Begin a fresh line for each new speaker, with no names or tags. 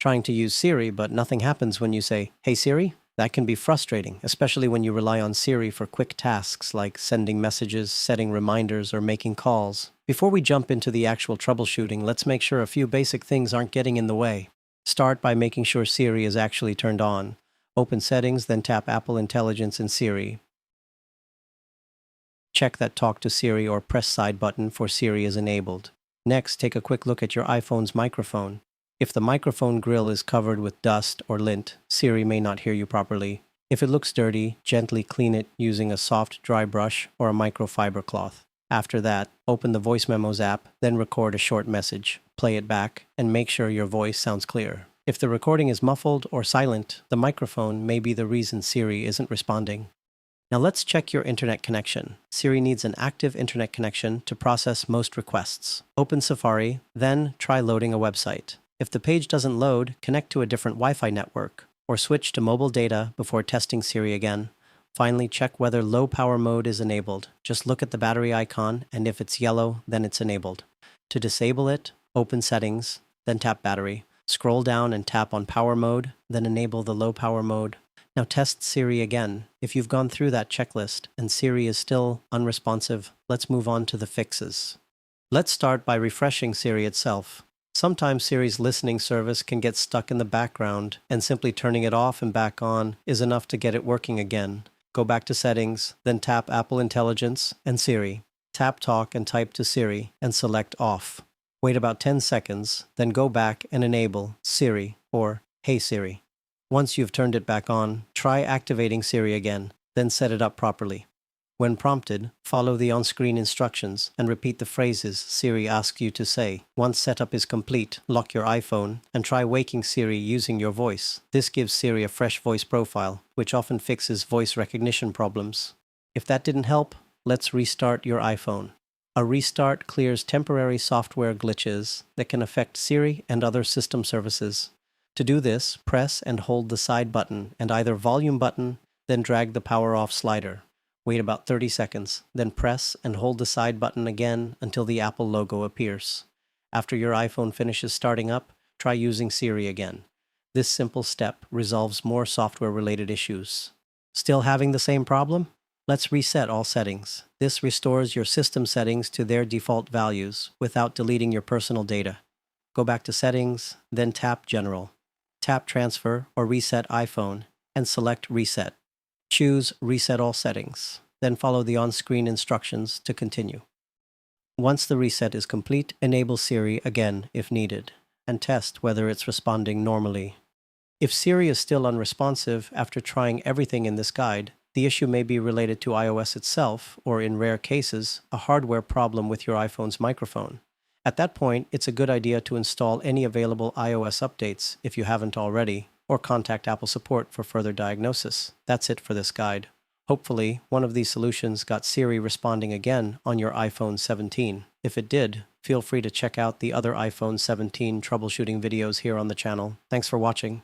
Trying to use Siri, but nothing happens when you say, "Hey Siri?" That can be frustrating, especially when you rely on Siri for quick tasks like sending messages, setting reminders, or making calls. Before we jump into the actual troubleshooting, let's make sure a few basic things aren't getting in the way. Start by making sure Siri is actually turned on. Open Settings, then tap Apple Intelligence in Siri. Check that Talk to Siri or press side button for Siri is enabled. Next, take a quick look at your iPhone's microphone. If the microphone grill is covered with dust or lint, Siri may not hear you properly. If it looks dirty, gently clean it using a soft, dry brush or a microfiber cloth. After that, open the Voice Memos app, then record a short message. Play it back, and make sure your voice sounds clear. If the recording is muffled or silent, the microphone may be the reason Siri isn't responding. Now let's check your internet connection. Siri needs an active internet connection to process most requests. Open Safari, then try loading a website. If the page doesn't load, connect to a different Wi-Fi network, or switch to mobile data before testing Siri again. Finally, check whether low power mode is enabled. Just look at the battery icon, and if it's yellow, then it's enabled. To disable it, open Settings, then tap Battery. Scroll down and tap on Power Mode, then enable the low power mode. Now test Siri again. If you've gone through that checklist and Siri is still unresponsive, let's move on to the fixes. Let's start by refreshing Siri itself. Sometimes Siri's listening service can get stuck in the background, and simply turning it off and back on is enough to get it working again. Go back to Settings, then tap Apple Intelligence and Siri. Tap Talk and type to Siri and select Off. Wait about 10 seconds, then go back and enable Siri or Hey Siri. Once you've turned it back on, try activating Siri again, then set it up properly. When prompted, follow the on-screen instructions and repeat the phrases Siri asks you to say. Once setup is complete, lock your iPhone and try waking Siri using your voice. This gives Siri a fresh voice profile, which often fixes voice recognition problems. If that didn't help, let's restart your iPhone. A restart clears temporary software glitches that can affect Siri and other system services. To do this, press and hold the side button and either volume button, then drag the power off slider. Wait about 30 seconds, then press and hold the side button again until the Apple logo appears. After your iPhone finishes starting up, try using Siri again. This simple step resolves more software-related issues. Still having the same problem? Let's reset all settings. This restores your system settings to their default values without deleting your personal data. Go back to Settings, then tap General. Tap Transfer or Reset iPhone and select Reset. Choose Reset All Settings, then follow the on-screen instructions to continue. Once the reset is complete, enable Siri again if needed, and test whether it's responding normally. If Siri is still unresponsive after trying everything in this guide, the issue may be related to iOS itself, or in rare cases, a hardware problem with your iPhone's microphone. At that point, it's a good idea to install any available iOS updates if you haven't already, or contact Apple support for further diagnosis. That's it for this guide. Hopefully, one of these solutions got Siri responding again on your iPhone 17. If it did, feel free to check out the other iPhone 17 troubleshooting videos here on the channel. Thanks for watching.